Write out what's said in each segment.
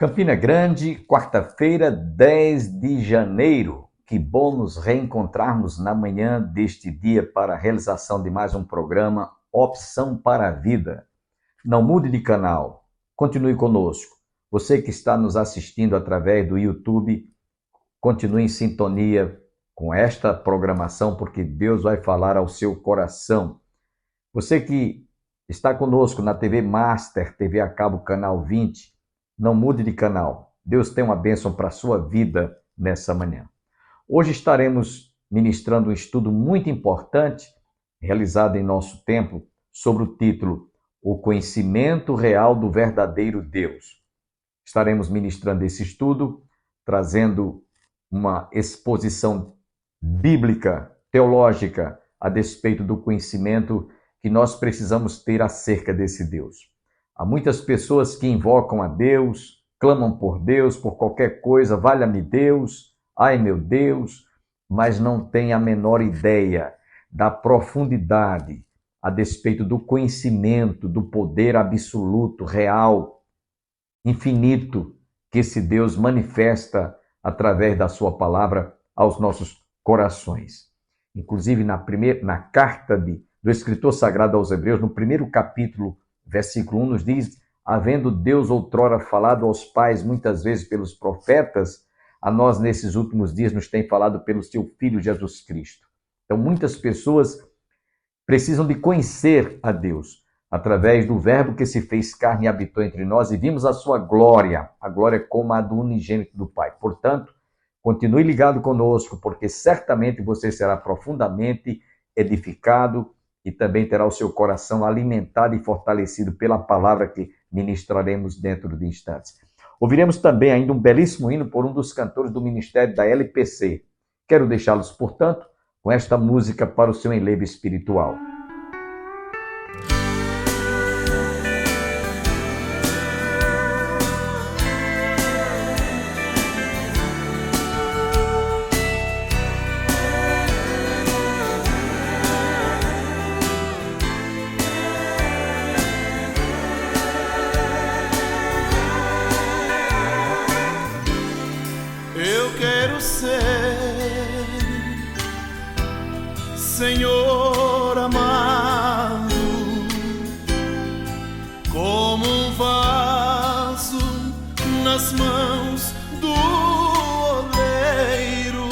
Campina Grande, quarta-feira, 10 de janeiro. Que bom nos reencontrarmos na manhã deste dia para a realização de mais um programa Opção para a Vida. Não mude de canal, continue conosco. Você que está nos assistindo através do YouTube, continue em sintonia com esta programação, porque Deus vai falar ao seu coração. Você que está conosco na TV Master, TV a cabo, canal 20, não mude de canal. Deus tem uma bênção para a sua vida nessa manhã. Hoje estaremos ministrando um estudo muito importante, realizado em nosso tempo, sobre o título O Conhecimento Real do Verdadeiro Deus. Estaremos ministrando esse estudo, trazendo uma exposição bíblica, teológica, a despeito do conhecimento que nós precisamos ter acerca desse Deus. Há muitas pessoas que invocam a Deus, clamam por Deus, por qualquer coisa, valha-me Deus, ai meu Deus, mas não têm a menor ideia da profundidade, a despeito do conhecimento, do poder absoluto, real, infinito, que esse Deus manifesta através da sua palavra aos nossos corações. Inclusive na carta do escritor sagrado aos Hebreus, no primeiro capítulo, versículo 1 nos diz: havendo Deus outrora falado aos pais muitas vezes pelos profetas, a nós nesses últimos dias nos tem falado pelo seu Filho Jesus Cristo. Então muitas pessoas precisam de conhecer a Deus através do verbo que se fez carne e habitou entre nós e vimos a sua glória, a glória como a do unigênito do Pai. Portanto, continue ligado conosco, porque certamente você será profundamente edificado e também terá o seu coração alimentado e fortalecido pela palavra que ministraremos dentro de instantes. Ouviremos também ainda um belíssimo hino por um dos cantores do ministério da LPC. Quero deixá-los, portanto, com esta música para o seu enlevo espiritual. Senhor amado, como um vaso nas mãos do oleiro,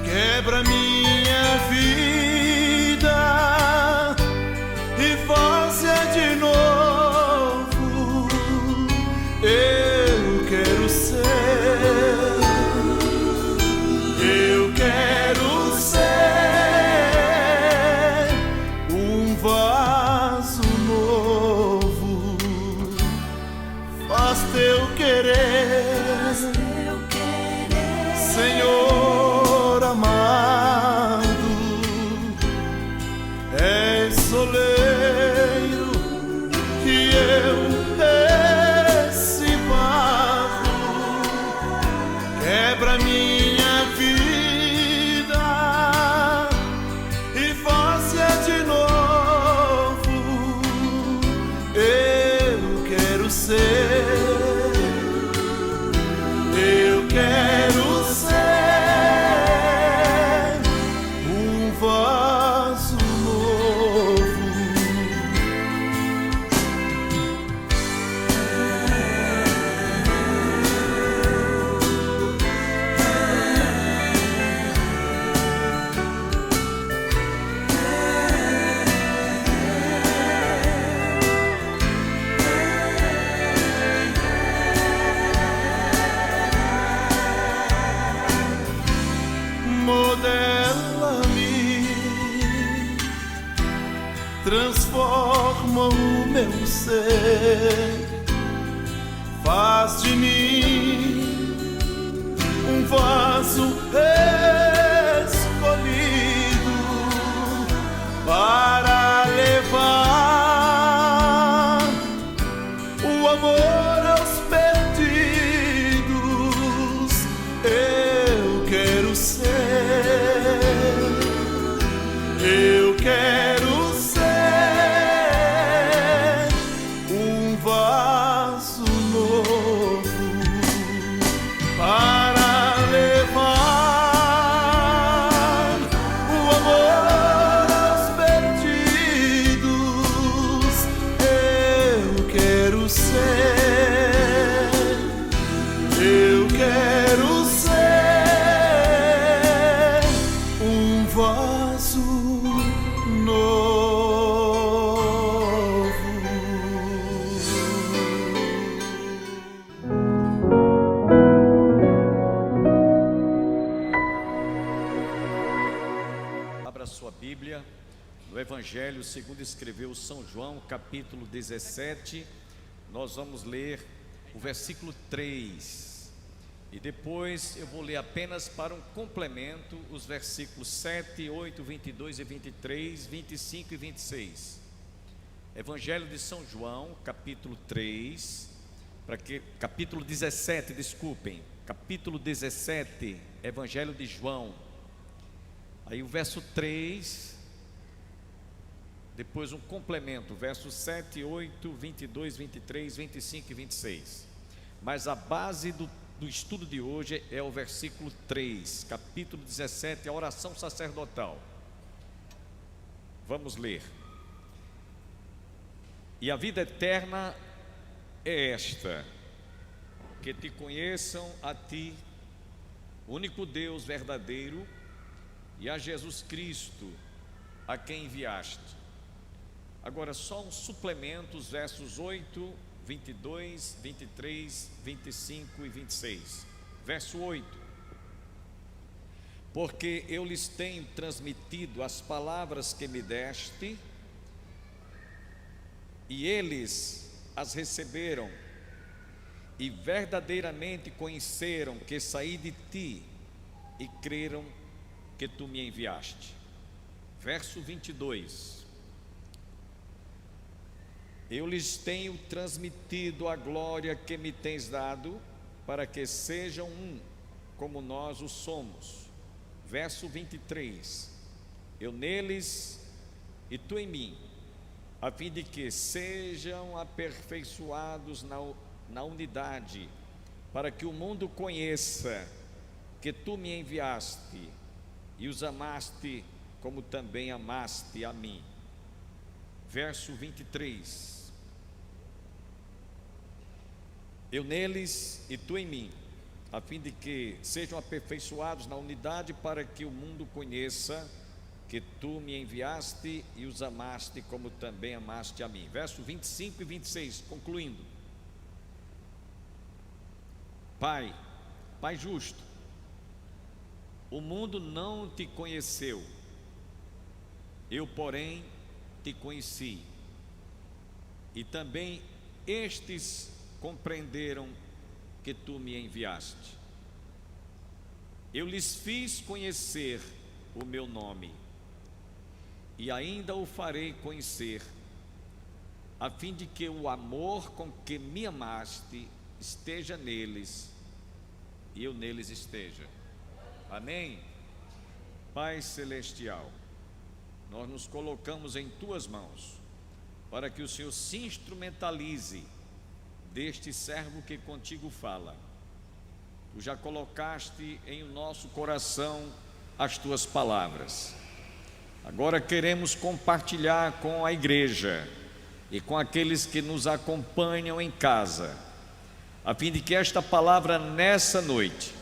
quebra minha vida e faz-a de novo. Eu quero ser. Senhor amado, és soleiro e eu esse barro, quebra minha vida e faz-a de novo. Eu quero ser. Eu quero ser um vaso novo. Modela-me, transforma o meu ser, faz de mim um vaso escolhido para levar o amor aos perdidos. Eu quero ser. Eu quero ser um vaso novo. Bíblia, no Evangelho segundo escreveu São João, capítulo 17, nós vamos ler o versículo 3, e depois eu vou ler apenas para um complemento os versículos 7, 8, 22 e 23, 25 e 26. Evangelho de São João, capítulo 3, capítulo 17, desculpem, capítulo 17, Evangelho de João. Aí o verso 3, depois um complemento, versos 7, 8, 22, 23, 25 e 26. Mas a base do estudo de hoje é o versículo 3, capítulo 17, a oração sacerdotal. Vamos ler. E a vida eterna é esta: que te conheçam a ti, único Deus verdadeiro, e a Jesus Cristo, a quem enviaste. Agora só um suplemento, os versos 8, 22, 23, 25 e 26. Verso 8: porque eu lhes tenho transmitido as palavras que me deste, e eles as receberam, e verdadeiramente conheceram que saí de ti, e creram que tu me enviaste. Verso 22: eu lhes tenho transmitido a glória que me tens dado, para que sejam um, como nós o somos. Verso 23: eu neles e tu em mim, a fim de que sejam aperfeiçoados na unidade, para que o mundo conheça que tu me enviaste e os amaste como também amaste a mim. Verso 23: eu neles e tu em mim, a fim de que sejam aperfeiçoados na unidade, para que o mundo conheça que tu me enviaste e os amaste como também amaste a mim. Verso 25 e 26, concluindo: Pai justo, o mundo não te conheceu, eu porém te conheci, e também estes compreenderam que tu me enviaste. Eu lhes fiz conhecer o meu nome, e ainda o farei conhecer, a fim de que o amor com que me amaste esteja neles, e eu neles esteja. Amém? Pai Celestial, nós nos colocamos em tuas mãos, para que o Senhor se instrumentalize deste servo que contigo fala. Tu já colocaste em nosso coração as tuas palavras. Agora queremos compartilhar com a igreja e com aqueles que nos acompanham em casa, a fim de que esta palavra nessa noite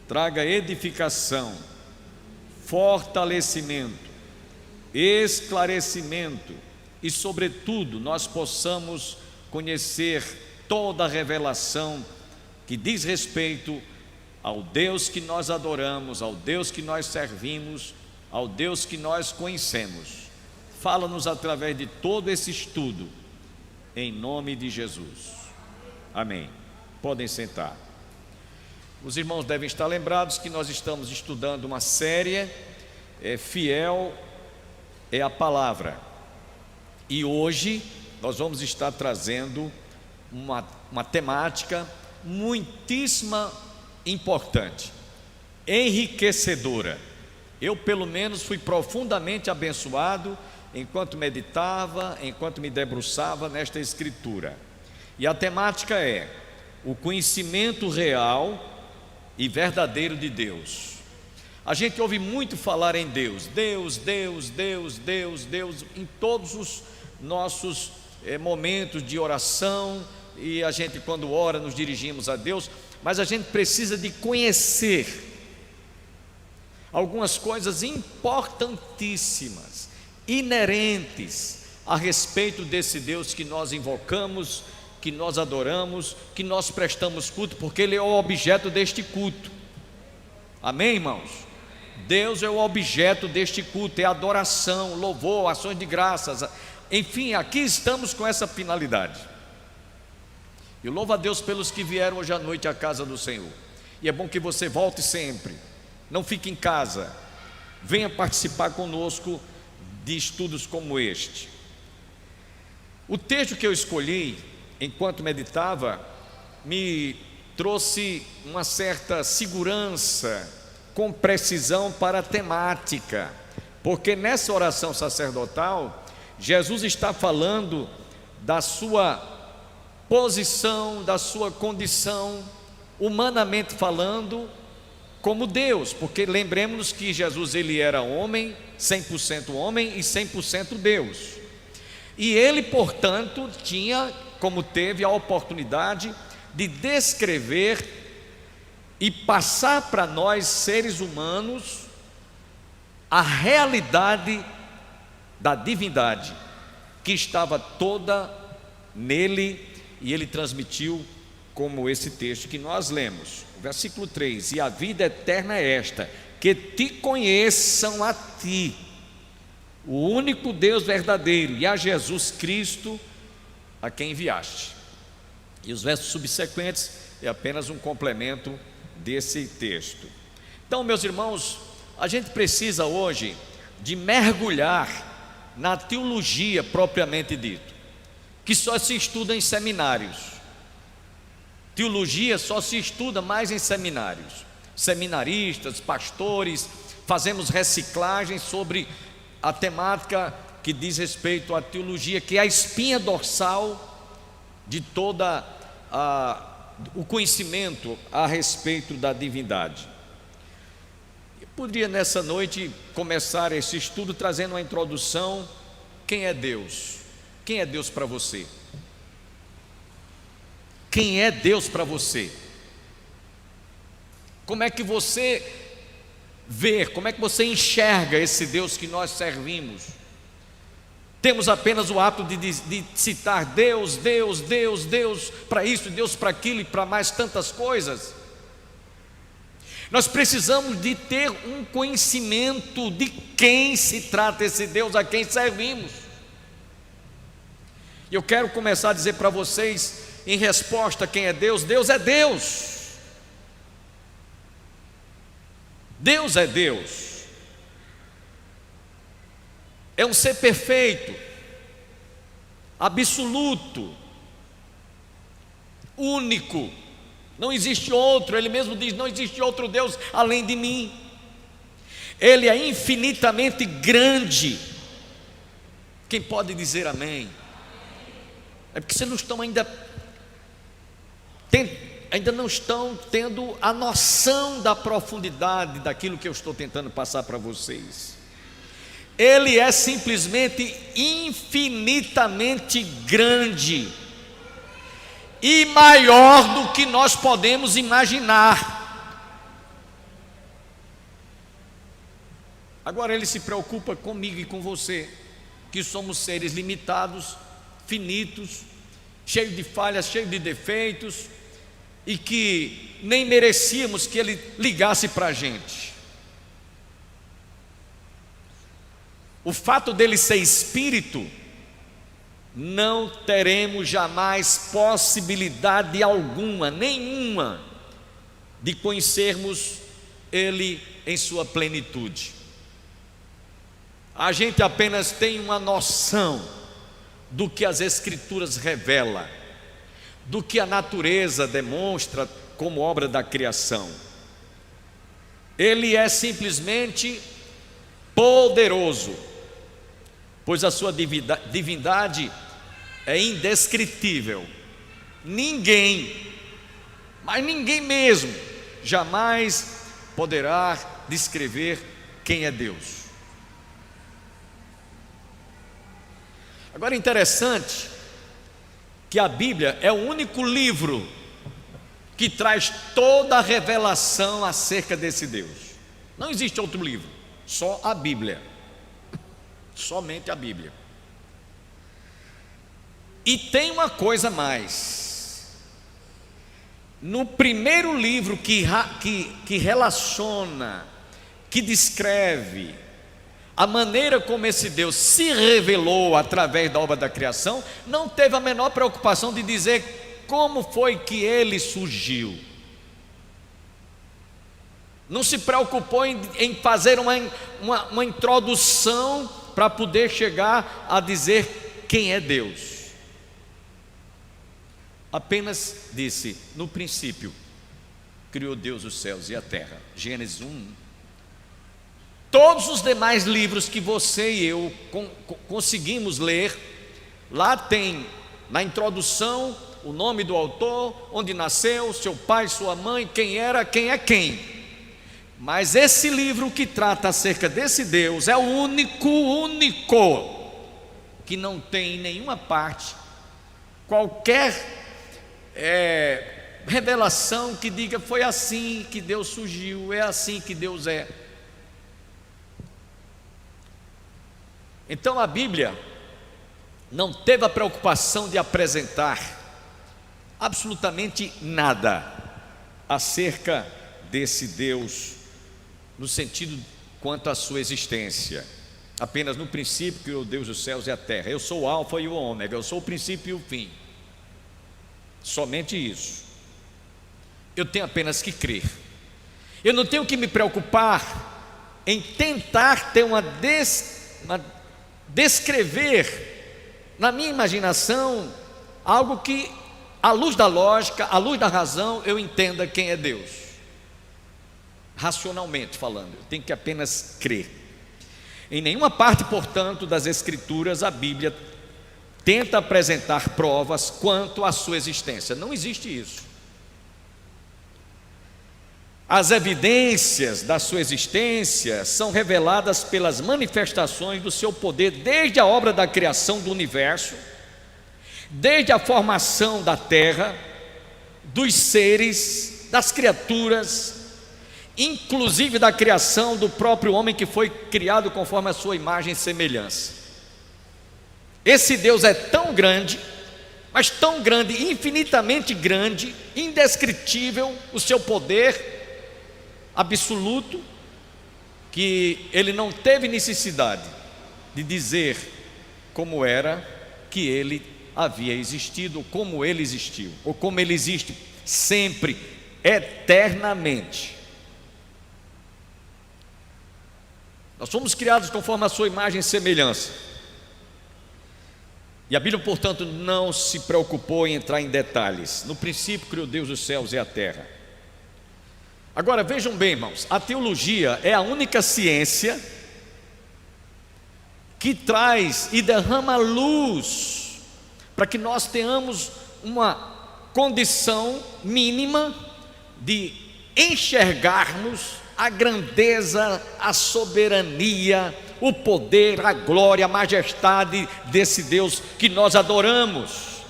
traga edificação, fortalecimento, esclarecimento e, sobretudo, nós possamos conhecer toda a revelação que diz respeito ao Deus que nós adoramos, ao Deus que nós servimos, ao Deus que nós conhecemos. Fala-nos através de todo esse estudo, em nome de Jesus. Amém. Podem sentar. Os irmãos devem estar lembrados que nós estamos estudando uma série, Fiel é a Palavra, e hoje nós vamos estar trazendo uma temática muitíssima importante, enriquecedora. Eu, pelo menos, fui profundamente abençoado enquanto meditava, enquanto me debruçava nesta escritura. E a temática é o conhecimento real e verdadeiro de Deus. A gente ouve muito falar em Deus, Deus, Deus, Deus, Deus, Deus, em todos os nossos momentos de oração, e a gente, quando ora, nos dirigimos a Deus, mas a gente precisa de conhecer algumas coisas importantíssimas, inerentes a respeito desse Deus que nós invocamos, que nós adoramos, que nós prestamos culto, porque Ele é o objeto deste culto. Amém, irmãos? Deus é o objeto deste culto, é adoração, louvor, ações de graças. Enfim, aqui estamos com essa finalidade. Eu louvo a Deus pelos que vieram hoje à noite à casa do Senhor. E é bom que você volte sempre, não fique em casa, venha participar conosco de estudos como este. O texto que eu escolhi, enquanto meditava, me trouxe uma certa segurança, com precisão para a temática, porque nessa oração sacerdotal, Jesus está falando da sua posição, da sua condição, humanamente falando, como Deus, porque lembremos que Jesus ele era homem, 100% homem e 100% Deus, e ele portanto tinha, como teve a oportunidade de descrever e passar para nós seres humanos a realidade da divindade que estava toda nele, e ele transmitiu como esse texto que nós lemos, versículo 3: e a vida eterna é esta, que te conheçam a ti, o único Deus verdadeiro, e a Jesus Cristo, a quem enviaste. E os versos subsequentes é apenas um complemento desse texto. Então, meus irmãos, a gente precisa hoje de mergulhar na teologia propriamente dito, que só se estuda em seminários. Teologia só se estuda mais em seminários. Seminaristas, pastores, fazemos reciclagem sobre a temática que diz respeito à teologia, que é a espinha dorsal de toda o conhecimento a respeito da divindade. Eu poderia nessa noite começar esse estudo trazendo uma introdução. Quem é Deus? Quem é Deus para você? Quem é Deus para você? Como é que você vê, como é que você enxerga esse Deus que nós servimos? Temos apenas o hábito de citar Deus, Deus, Deus, Deus para isso, Deus para aquilo e para mais tantas coisas. Nós precisamos de ter um conhecimento de quem se trata esse Deus a quem servimos. E eu quero começar a dizer para vocês, em resposta a quem é Deus: Deus é Deus. Deus é Deus. É um ser perfeito, absoluto, único. Não existe outro. Ele mesmo diz: não existe outro Deus além de mim. Ele é infinitamente grande. Quem pode dizer amém? É porque vocês não estão ainda não estão tendo a noção da profundidade daquilo que eu estou tentando passar para vocês. Ele é simplesmente infinitamente grande e maior do que nós podemos imaginar. Agora ele se preocupa comigo e com você, que somos seres limitados, finitos, cheios de falhas, cheios de defeitos, e que nem merecíamos que ele ligasse para a gente. O fato dele ser espírito, não teremos jamais possibilidade alguma, nenhuma, de conhecermos ele em sua plenitude. A gente apenas tem uma noção do que as Escrituras revelam, do que a natureza demonstra como obra da criação. Ele é simplesmente poderoso, pois a sua divindade é indescritível. Ninguém, mas ninguém mesmo, jamais poderá descrever quem é Deus. Agora é interessante que a Bíblia é o único livro que traz toda a revelação acerca desse Deus. Não existe outro livro, só a Bíblia, somente a Bíblia. E tem uma coisa mais: no primeiro livro que relaciona, que descreve a maneira como esse Deus se revelou através da obra da criação, não teve a menor preocupação de dizer como foi que ele surgiu. Não se preocupou em fazer uma introdução para poder chegar a dizer quem é Deus. Apenas disse: no princípio criou Deus os céus e a terra. Gênesis 1. Todos os demais livros que você e eu conseguimos ler, lá tem na introdução o nome do autor, onde nasceu, seu pai, sua mãe, quem era, quem é quem. Mas esse livro que trata acerca desse Deus é o único que não tem em nenhuma parte qualquer revelação que diga foi assim que Deus surgiu, é assim que Deus é. Então a Bíblia não teve a preocupação de apresentar absolutamente nada acerca desse Deus, no sentido quanto à sua existência. Apenas no princípio criou Deus os céus e a terra. Eu sou o alfa e o ômega, eu sou o princípio e o fim. Somente isso. Eu tenho apenas que crer. Eu não tenho que me preocupar em tentar ter descrever na minha imaginação algo que, à luz da lógica, à luz da razão, eu entenda quem é Deus. Racionalmente falando, eu tenho que apenas crer. Em nenhuma parte, portanto, das Escrituras a Bíblia tenta apresentar provas quanto à sua existência. Não existe isso. As evidências da sua existência são reveladas pelas manifestações do seu poder, desde a obra da criação do universo, desde a formação da terra, dos seres, das criaturas, inclusive da criação do próprio homem, que foi criado conforme a sua imagem e semelhança. Esse Deus é tão grande, mas tão grande, infinitamente grande, indescritível o seu poder absoluto, que ele não teve necessidade de dizer como era que ele havia existido, ou como ele existiu, ou como ele existe sempre, eternamente. Nós somos criados conforme a sua imagem e semelhança, e a Bíblia, portanto, não se preocupou em entrar em detalhes. No princípio criou Deus os céus e a terra. Agora vejam bem, irmãos, a teologia é a única ciência que traz e derrama luz para que nós tenhamos uma condição mínima de enxergarmos a grandeza, a soberania, o poder, a glória, a majestade desse Deus que nós adoramos.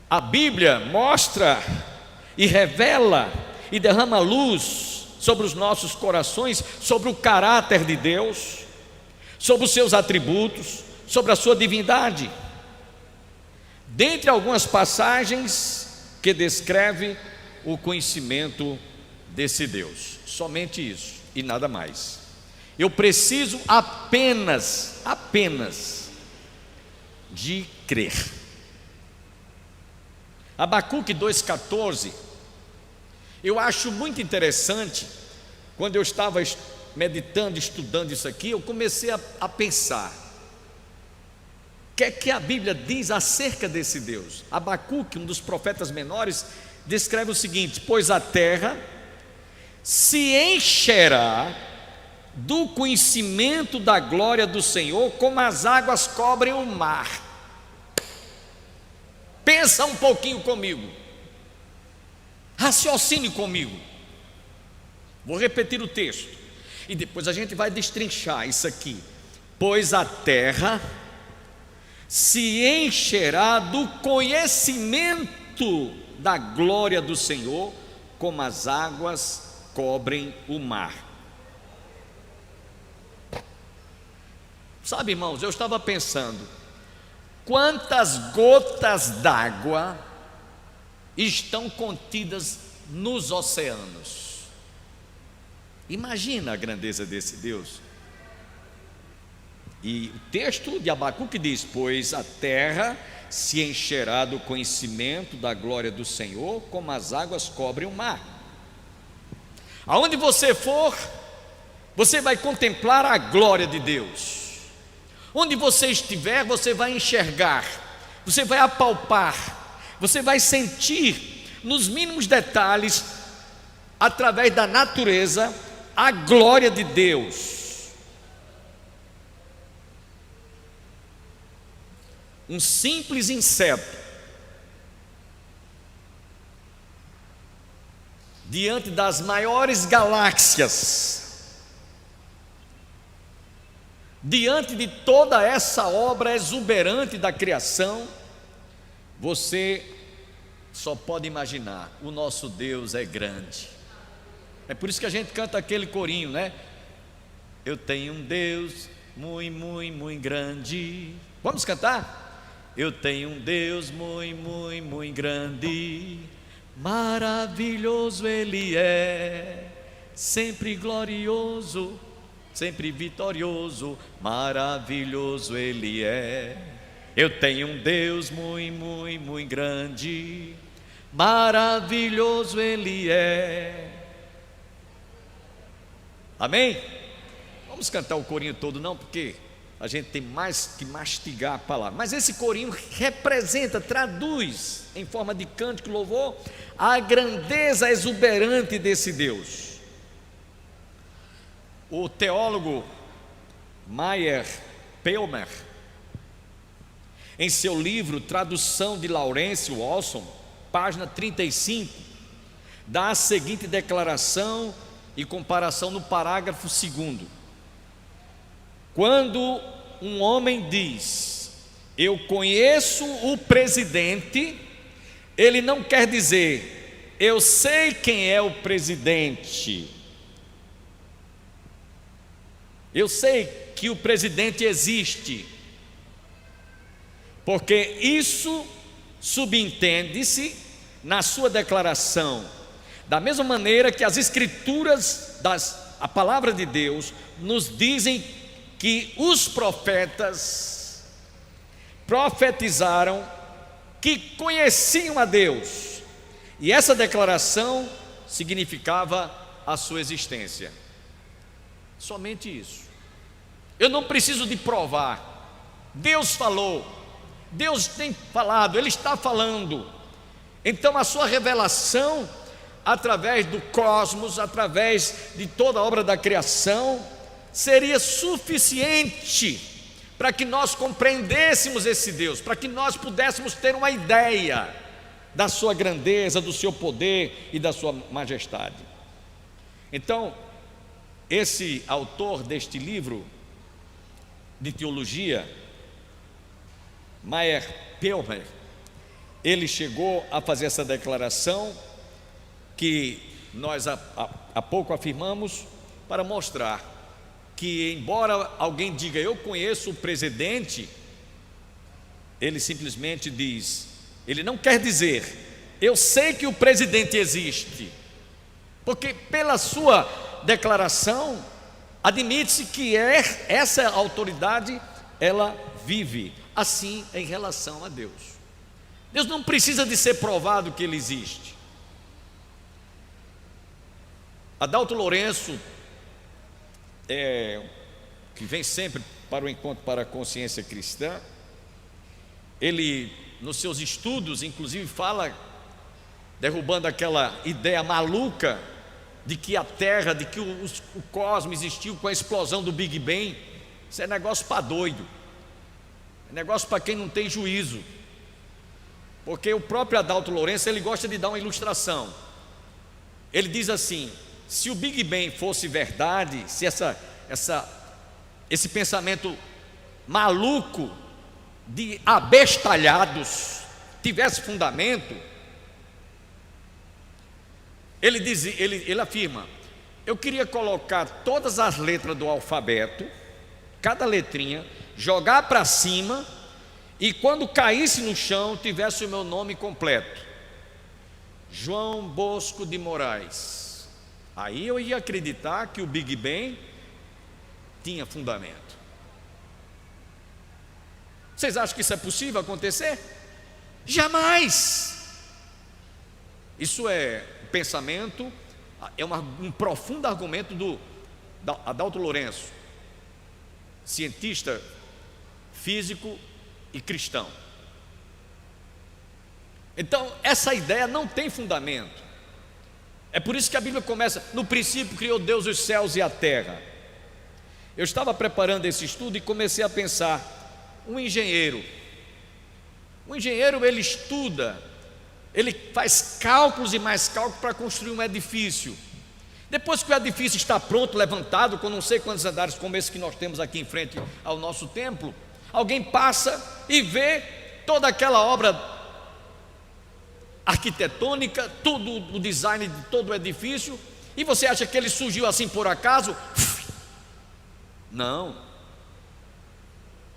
A Bíblia mostra e revela e derrama luz sobre os nossos corações, sobre o caráter de Deus, sobre os seus atributos, sobre a sua divindade. Dentre algumas passagens que descreve o conhecimento desse Deus, somente isso e nada mais. Eu preciso apenas de crer. Abacuque 2,14, eu acho muito interessante. Quando eu estava meditando, estudando isso aqui, eu comecei a pensar, o que é que a Bíblia diz acerca desse Deus? Abacuque, um dos profetas menores, descreve o seguinte: pois a terra se encherá do conhecimento da glória do Senhor, como as águas cobrem o mar. Pensa um pouquinho comigo, raciocine comigo. Vou repetir o texto e depois a gente vai destrinchar isso aqui. Pois a terra se encherá do conhecimento da glória do Senhor, como as águas cobrem o mar. Sabe, irmãos, eu estava pensando, quantas gotas d'água estão contidas nos oceanos? Imagina a grandeza desse Deus. E o texto de Abacuque diz: pois a terra se encherá do conhecimento da glória do Senhor, como as águas cobrem o mar. Aonde você for, você vai contemplar a glória de Deus. Onde você estiver, você vai enxergar, você vai apalpar, você vai sentir nos mínimos detalhes, através da natureza, a glória de Deus. Um simples inseto, diante das maiores galáxias, diante de toda essa obra exuberante da criação, você só pode imaginar: o nosso Deus é grande. É por isso que a gente canta aquele corinho, né? Eu tenho um Deus muito, muito, muito grande. Vamos cantar? Eu tenho um Deus muito, muito, muito grande, maravilhoso Ele é, sempre glorioso, sempre vitorioso, maravilhoso Ele é. Eu tenho um Deus muito, muito, muito grande, maravilhoso Ele é. Amém? Vamos cantar o corinho todo não, porque a gente tem mais que mastigar a palavra. Mas esse corinho representa, traduz em forma de cântico e louvor a grandeza exuberante desse Deus. O teólogo Meyer Pelmer, em seu livro Tradução de Lawrence Watson, página 35, dá a seguinte declaração e comparação no parágrafo 2º. Quando um homem diz: eu conheço o presidente, ele não quer dizer: eu sei quem é o presidente, eu sei que o presidente existe, porque isso subentende-se na sua declaração, da mesma maneira que as escrituras, a palavra de Deus, nos dizem que os profetas profetizaram que conheciam a Deus, e essa declaração significava a sua existência. Somente isso. Eu não preciso de provar. Deus falou, Deus tem falado, Ele está falando. Então a sua revelação, através do cosmos, através de toda a obra da criação, seria suficiente para que nós compreendêssemos esse Deus, para que nós pudéssemos ter uma ideia da sua grandeza, do seu poder e da sua majestade. Então, esse autor deste livro de teologia, Meyer Pelmer, ele chegou a fazer essa declaração que nós há pouco afirmamos, para mostrar que, embora alguém diga eu conheço o presidente, ele simplesmente diz, ele não quer dizer eu sei que o presidente existe, porque pela sua declaração admite-se que essa autoridade ela vive. Assim em relação a Deus, Deus não precisa de ser provado que Ele existe. Adalto Lourenço, que vem sempre para o encontro para a consciência cristã, ele nos seus estudos inclusive fala, derrubando aquela ideia maluca de que a Terra, de que o cosmos existiu com a explosão do Big Bang. Isso é negócio para doido, é negócio para quem não tem juízo, porque o próprio Adalto Lourenço, ele gosta de dar uma ilustração. Ele diz assim: se o Big Bang fosse verdade, se esse pensamento maluco de abestalhados tivesse fundamento, ele afirma: eu queria colocar todas as letras do alfabeto, cada letrinha, jogar para cima, e quando caísse no chão tivesse o meu nome completo: João Bosco de Moraes. Aí eu ia acreditar que o Big Bang tinha fundamento. Vocês acham que isso é possível acontecer? Jamais! Isso é pensamento, é um profundo argumento do Adalto Lourenço, cientista físico e cristão. Então, essa ideia não tem fundamento. É por isso que a Bíblia começa: no princípio criou Deus os céus e a terra. Eu estava preparando esse estudo e comecei a pensar: um engenheiro, ele estuda, ele faz cálculos e mais cálculos para construir um edifício. Depois que o edifício está pronto, levantado, com não sei quantos andares, como esse que nós temos aqui em frente ao nosso templo, alguém passa e vê toda aquela obra arquitetônica, todo o design de todo o edifício, e você acha que ele surgiu assim por acaso? Não.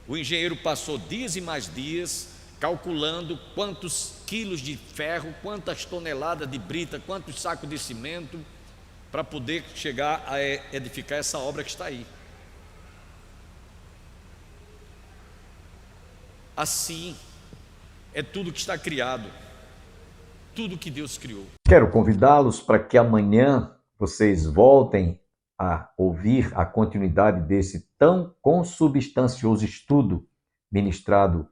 O engenheiro passou dias e mais dias calculando quantos quilos de ferro, quantas toneladas de brita, quantos sacos de cimento, para poder chegar a edificar essa obra que está aí. Assim é tudo que está criado, tudo que Deus criou. Quero convidá-los para que amanhã vocês voltem a ouvir a continuidade desse tão consubstancioso estudo ministrado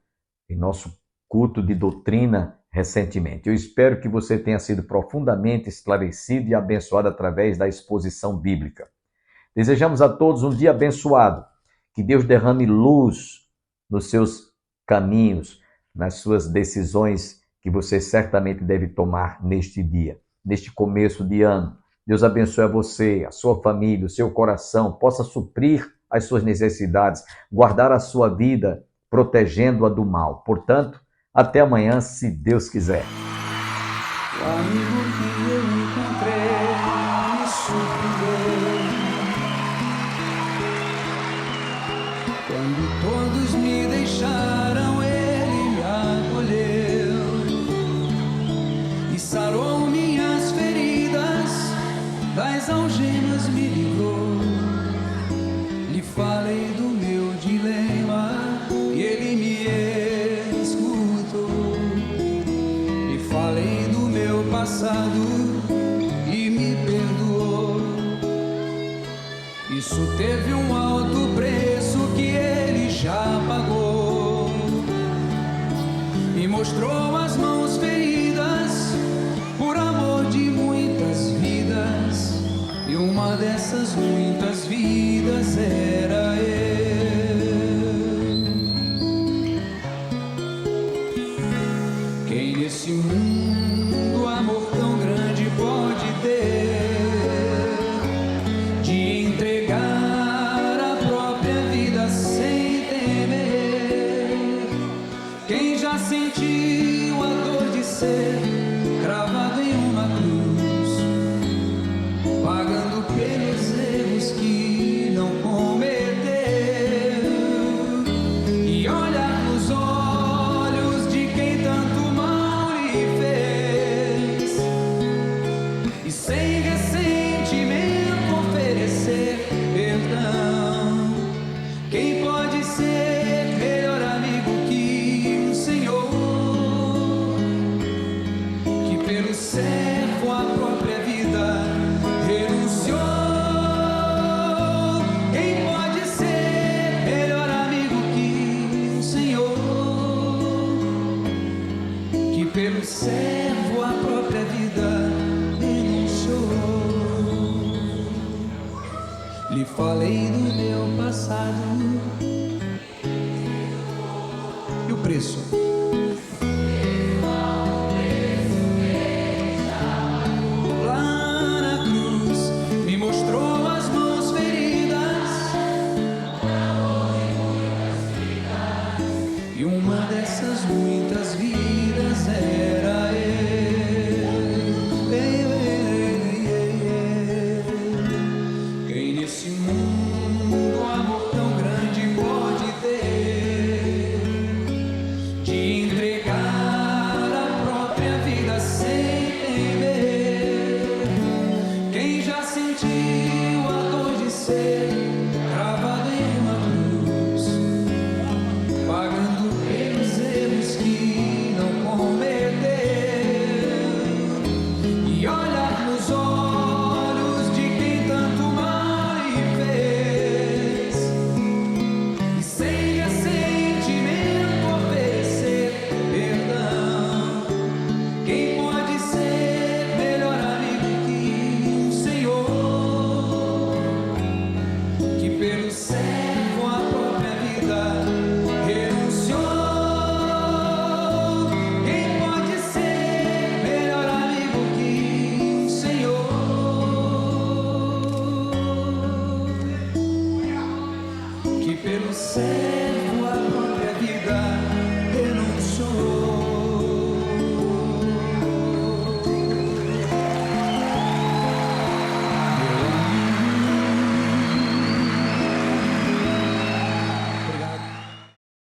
em nosso culto de doutrina recentemente. Eu espero que você tenha sido profundamente esclarecido e abençoado através da exposição bíblica. Desejamos a todos um dia abençoado, que Deus derrame luz nos seus caminhos, nas suas decisões que você certamente deve tomar neste dia, neste começo de ano. Deus abençoe a você, a sua família, o seu coração, possa suprir as suas necessidades, guardar a sua vida, protegendo-a do mal. Portanto, até amanhã, se Deus quiser. O amigo que eu encontrei me surpreendeu. Quando todos me deixaram, ele me acolheu e sarou minhas feridas, das algemas me livrou. Lhe falei do meu dilema e ele me escutou. Lhe falei do meu passado e me perdoou. Isso teve um alto preço que ele já pagou. Me mostrou as mãos feridas por amor de muitas vidas, e uma dessas muitas vidas era eu. Quem nesse mundo amor tão grande pode ter, de entregar a própria vida sem temer? Quem já sentiu a dor de ser cravado em uma cruz, pagando pelos erros que não cometeu, e olhar nos olhos de quem tanto mal lhe fez, e sem ressentimento oferecer perdão? Quem pode ser melhor amigo que o Senhor, que pelo servo a própria vida renunciou? Quem pode ser melhor amigo que o Senhor, que pelo servo a própria vida renunciou? Lhe falei do meu passado e o preço